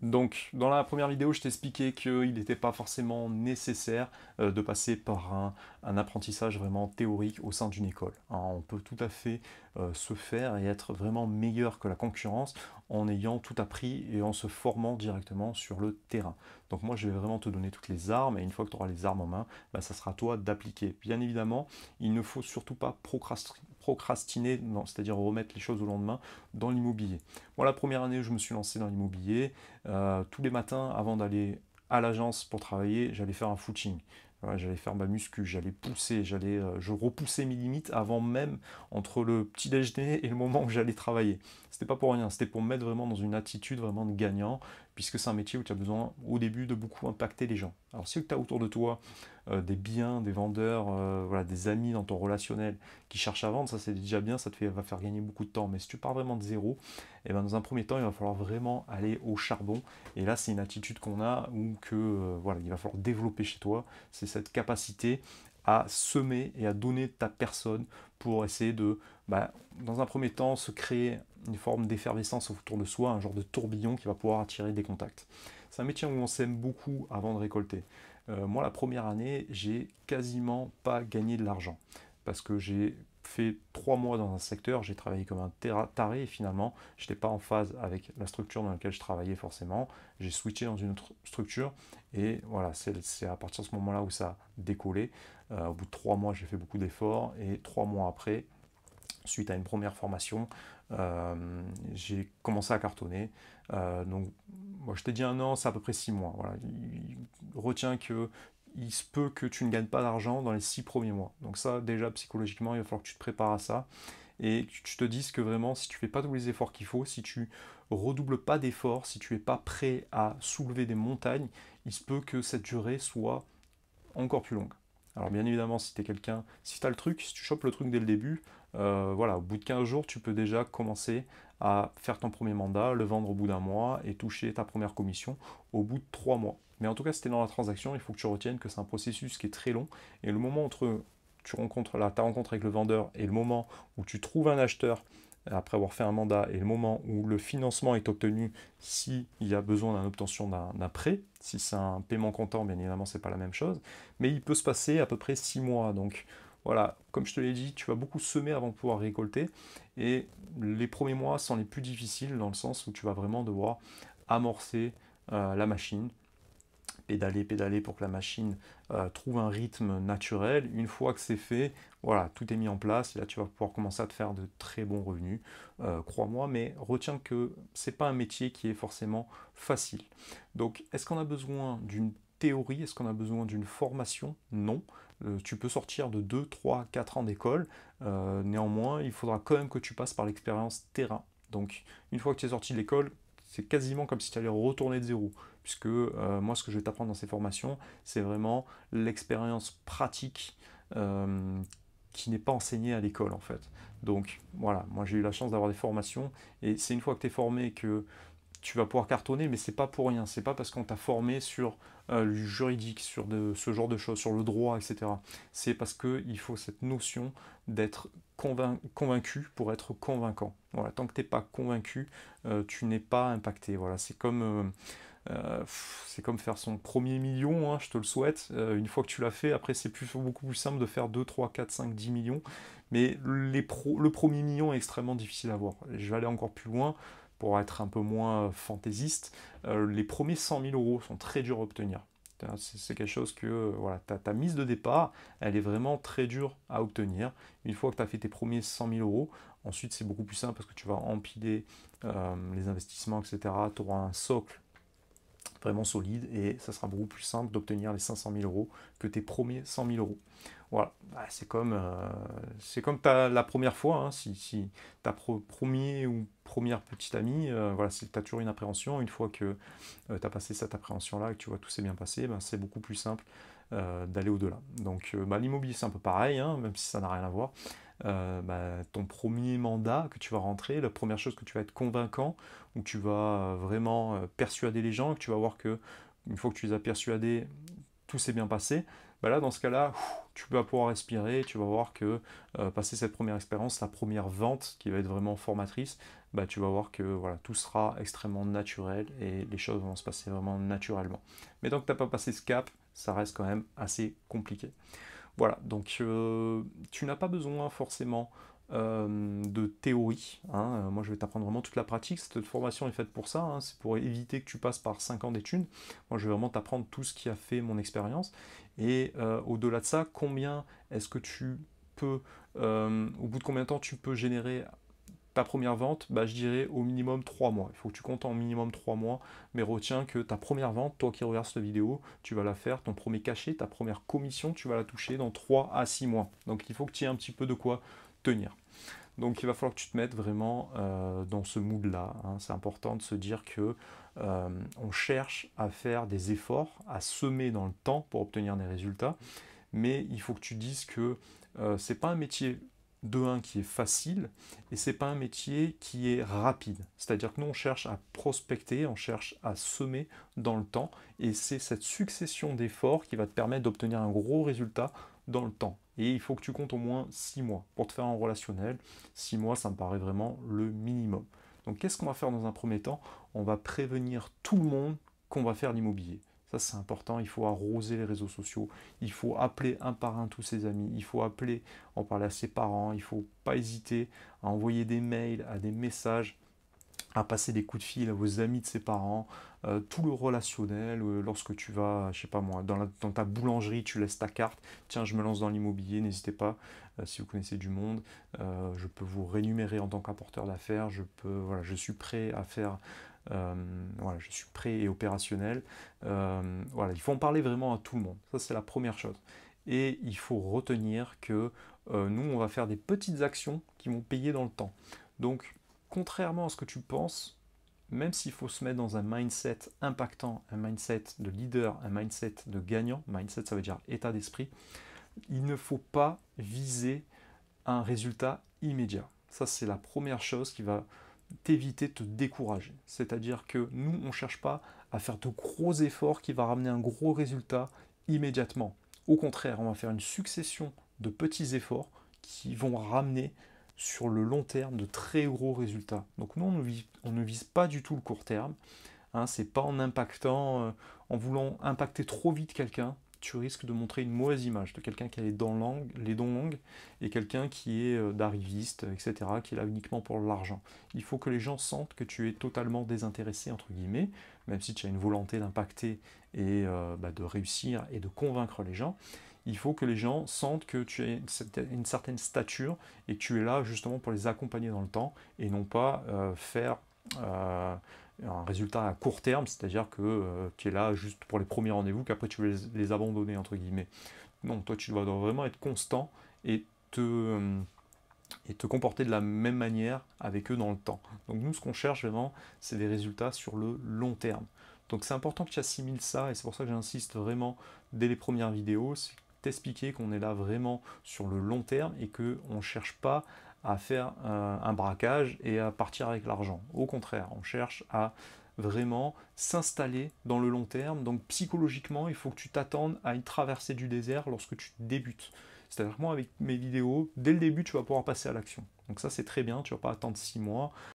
Donc, dans la première vidéo, je t'expliquais qu'il n'était pas forcément nécessaire de passer par un apprentissage vraiment théorique au sein d'une école, hein. On peut tout à fait se faire et être vraiment meilleur que la concurrence en ayant tout appris et en se formant directement sur le terrain. Donc moi, je vais vraiment te donner toutes les armes et une fois que tu auras les armes en main, bah, ça sera à toi d'appliquer. Bien évidemment, il ne faut surtout pas procrastiner, c'est-à-dire remettre les choses au lendemain dans l'immobilier. Moi, la première année où je me suis lancé dans l'immobilier, tous les matins, avant d'aller à l'agence pour travailler, j'allais faire un footing. Voilà, j'allais faire ma muscu, j'allais pousser, je repoussais mes limites avant même entre le petit déjeuner et le moment où j'allais travailler. C'était pas pour rien, c'était pour me mettre vraiment dans une attitude vraiment de gagnant, puisque c'est un métier où tu as besoin au début de beaucoup impacter les gens. Alors si tu as autour de toi des biens, des vendeurs, voilà, des amis dans ton relationnel qui cherchent à vendre, ça c'est déjà bien, va faire gagner beaucoup de temps. Mais si tu pars vraiment de zéro, et ben dans un premier temps, il va falloir vraiment aller au charbon. Et là, c'est une attitude qu'on a ou que voilà, il va falloir développer chez toi. C'est cette capacité à semer et à donner ta personne pour essayer de, bah, dans un premier temps, se créer une forme d'effervescence autour de soi, un genre de tourbillon qui va pouvoir attirer des contacts. C'est un métier où on sème beaucoup avant de récolter. Moi, la première année, j'ai quasiment pas gagné de l'argent parce que j'ai fait 3 mois dans un secteur, j'ai travaillé comme un taré et finalement, je n'étais pas en phase avec la structure dans laquelle je travaillais forcément. J'ai switché dans une autre structure et voilà, c'est à partir de ce moment-là où ça a décollé. Au bout de 3 mois, j'ai fait beaucoup d'efforts et 3 mois après, suite à une première formation, j'ai commencé à cartonner. Donc, moi, je t'ai dit un an, c'est à peu près 6 mois. Voilà. Retiens que il se peut que tu ne gagnes pas d'argent dans les 6 premiers mois. Donc ça, déjà, psychologiquement, il va falloir que tu te prépares à ça et que tu te dises que vraiment, si tu fais pas tous les efforts qu'il faut, si tu redoubles pas d'efforts, si tu es pas prêt à soulever des montagnes, il se peut que cette durée soit encore plus longue. Alors bien évidemment, si tu es quelqu'un, si tu as le truc, si tu chopes le truc dès le début, voilà, au bout de 15 jours, tu peux déjà commencer à faire ton premier mandat, le vendre au bout d'un mois et toucher ta première commission au bout de 3 mois. Mais en tout cas, si tu es dans la transaction, il faut que tu retiennes que c'est un processus qui est très long. Et le moment entre ta rencontre avec le vendeur et le moment où tu trouves un acheteur après avoir fait un mandat et le moment où le financement est obtenu, s'il y a besoin d'une obtention d'un prêt, si c'est un paiement comptant, bien évidemment, c'est pas la même chose, mais il peut se passer à peu près 6 mois. Donc voilà, comme je te l'ai dit, tu vas beaucoup semer avant de pouvoir récolter, et les premiers mois sont les plus difficiles dans le sens où tu vas vraiment devoir amorcer la machine, pédaler, pédaler pour que la machine trouve un rythme naturel. Une fois que c'est fait, voilà, tout est mis en place et là tu vas pouvoir commencer à te faire de très bons revenus, crois-moi, mais retiens que c'est pas un métier qui est forcément facile. Donc, est-ce qu'on a besoin d'une théorie? Est-ce qu'on a besoin d'une formation? Non. Tu peux sortir de 2, 3, 4 ans d'école. Néanmoins, il faudra quand même que tu passes par l'expérience terrain. Donc, une fois que tu es sorti de l'école, c'est quasiment comme si tu allais retourner de zéro, puisque moi, ce que je vais t'apprendre dans ces formations, c'est vraiment l'expérience pratique euh, qui n'est pas enseignée à l'école, en fait. Donc, voilà, moi, j'ai eu la chance d'avoir des formations, et c'est une fois que tu es formé que tu vas pouvoir cartonner, mais c'est pas pour rien. C'est pas parce qu'on t'a formé sur le juridique, sur ce genre de choses, sur le droit, etc. C'est parce qu'il faut cette notion d'être convaincu pour être convaincant. Voilà, tant que tu n'es pas convaincu, tu n'es pas impacté. Voilà, c'est comme faire son premier million, hein, je te le souhaite. Une fois que tu l'as fait, après c'est beaucoup plus simple de faire 2, 3, 4, 5, 10 millions. Mais le premier million est extrêmement difficile à avoir. Je vais aller encore plus loin pour être un peu moins fantaisiste. Les premiers 100 000 € sont très durs à obtenir. C'est quelque chose que, voilà, ta mise de départ, elle est vraiment très dure à obtenir. Une fois que tu as fait tes premiers 100 000 €, ensuite c'est beaucoup plus simple parce que tu vas empiler les investissements, etc. Tu auras un socle vraiment solide et ça sera beaucoup plus simple d'obtenir les 500 000 € que tes premiers 100 000 €. Voilà, bah, c'est comme la première fois, hein, si ta premier ou première petite amie, voilà, si tu as toujours une appréhension, une fois que tu as passé cette appréhension-là et que tu vois tout s'est bien passé, ben, c'est beaucoup plus simple d'aller au-delà. Donc bah, l'immobilier c'est un peu pareil, hein, même si ça n'a rien à voir. Bah, ton premier mandat que tu vas rentrer, la première chose que tu vas être convaincant, où tu vas vraiment persuader les gens, que tu vas voir que une fois que tu les as persuadés, tout s'est bien passé, bah là, dans ce cas-là, tu vas pouvoir respirer, tu vas voir que passer cette première expérience, la première vente qui va être vraiment formatrice, bah, tu vas voir que voilà, tout sera extrêmement naturel et les choses vont se passer vraiment naturellement. Mais tant que tu n'as pas passé ce cap, ça reste quand même assez compliqué. Voilà, donc tu n'as pas besoin forcément de théorie, hein. Moi, je vais t'apprendre vraiment toute la pratique. Cette formation est faite pour ça, hein. C'est pour éviter que tu passes par 5 ans d'études. Moi, je vais vraiment t'apprendre tout ce qui a fait mon expérience. Et au-delà de ça, combien est-ce que tu peux, au bout de combien de temps tu peux générer ta première vente, bah, je dirais au minimum 3 mois. Il faut que tu comptes en minimum 3 mois, mais retiens que ta première vente, toi qui regardes cette vidéo, tu vas la faire, ton premier cachet, ta première commission, tu vas la toucher dans 3 à 6 mois. Donc il faut que tu aies un petit peu de quoi tenir. Donc il va falloir que tu te mettes vraiment dans ce mood-là, hein. C'est important de se dire que on cherche à faire des efforts, à semer dans le temps pour obtenir des résultats, mais il faut que tu dises que c'est pas un métier de un qui est facile et c'est pas un métier qui est rapide. C'est-à-dire que nous on cherche à prospecter, on cherche à semer dans le temps et c'est cette succession d'efforts qui va te permettre d'obtenir un gros résultat dans le temps. Et il faut que tu comptes au moins 6 mois pour te faire un relationnel. 6 mois, ça me paraît vraiment le minimum. Donc qu'est-ce qu'on va faire dans un premier temps? On va prévenir tout le monde qu'on va faire l'immobilier. Ça, c'est important. Il faut arroser les réseaux sociaux. Il faut appeler un par un tous ses amis. Il faut appeler, en parler à ses parents. Il ne faut pas hésiter à envoyer des mails, à des messages, à passer des coups de fil à vos amis de ses parents, tout le relationnel, lorsque tu vas, je sais pas moi, dans ta boulangerie, tu laisses ta carte, tiens, je me lance dans l'immobilier, n'hésitez pas, si vous connaissez du monde, je peux vous rémunérer en tant qu'apporteur d'affaires, voilà, je suis prêt à faire, voilà, je suis prêt et opérationnel. Voilà, il faut en parler vraiment à tout le monde, ça c'est la première chose. Et il faut retenir que nous, on va faire des petites actions qui vont payer dans le temps. Donc, contrairement à ce que tu penses, même s'il faut se mettre dans un mindset impactant, un mindset de leader, un mindset de gagnant, mindset ça veut dire état d'esprit, il ne faut pas viser un résultat immédiat. Ça c'est la première chose qui va t'éviter de te décourager. C'est-à-dire que nous, on ne cherche pas à faire de gros efforts qui va ramener un gros résultat immédiatement. Au contraire, on va faire une succession de petits efforts qui vont ramener sur le long terme de très gros résultats. Donc nous, on ne vise pas du tout le court terme. Hein, c'est pas en impactant, en voulant impacter trop vite quelqu'un, tu risques de montrer une mauvaise image de quelqu'un qui a les dents longues et quelqu'un qui est d'arriviste, etc., qui est là uniquement pour l'argent. Il faut que les gens sentent que tu es totalement désintéressé, entre guillemets, même si tu as une volonté d'impacter et de réussir et de convaincre les gens. Il faut que les gens sentent que tu as une certaine stature et que tu es là justement pour les accompagner dans le temps et non pas faire un résultat à court terme, c'est-à-dire que tu es là juste pour les premiers rendez-vous, qu'après tu veux les abandonner, entre guillemets. Non, toi tu dois vraiment être constant et te comporter de la même manière avec eux dans le temps. Donc nous, ce qu'on cherche vraiment, c'est des résultats sur le long terme. Donc c'est important que tu assimiles ça, et c'est pour ça que j'insiste vraiment dès les premières vidéos, c'est t'expliquer qu'on est là vraiment sur le long terme et qu'on ne cherche pas à faire un braquage et à partir avec l'argent. Au contraire, on cherche à vraiment s'installer dans le long terme. Donc psychologiquement, il faut que tu t'attendes à une traversée du désert lorsque tu débutes. C'est-à-dire que moi, avec mes vidéos, dès le début, tu vas pouvoir passer à l'action. Donc ça, c'est très bien, tu ne vas pas attendre 6 mois.